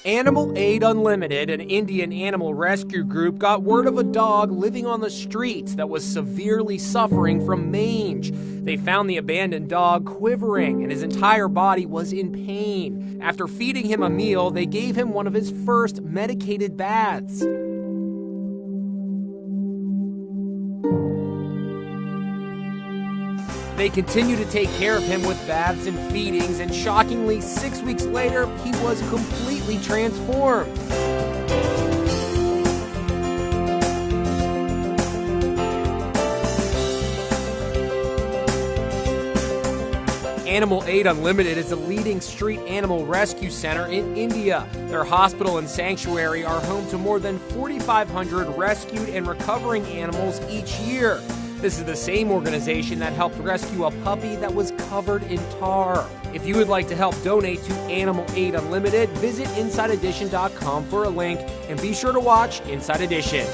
Animal Aid Unlimited, an Indian animal rescue group, got word of a dog living on the streets that was severely suffering from mange. They found the abandoned dog quivering, and his entire body was in pain. After feeding him a meal, they gave him one of his first medicated baths. They continued to take care of him with baths and feedings, and shockingly, 6 weeks later, he was completely transformed. Animal Aid Unlimited is a leading street animal rescue center in India. Their hospital and sanctuary are home to more than 4,500 rescued and recovering animals each year. This is the same organization that helped rescue a puppy that was covered in tar. If you would like to help donate to Animal Aid Unlimited, visit InsideEdition.com for a link, and be sure to watch Inside Edition.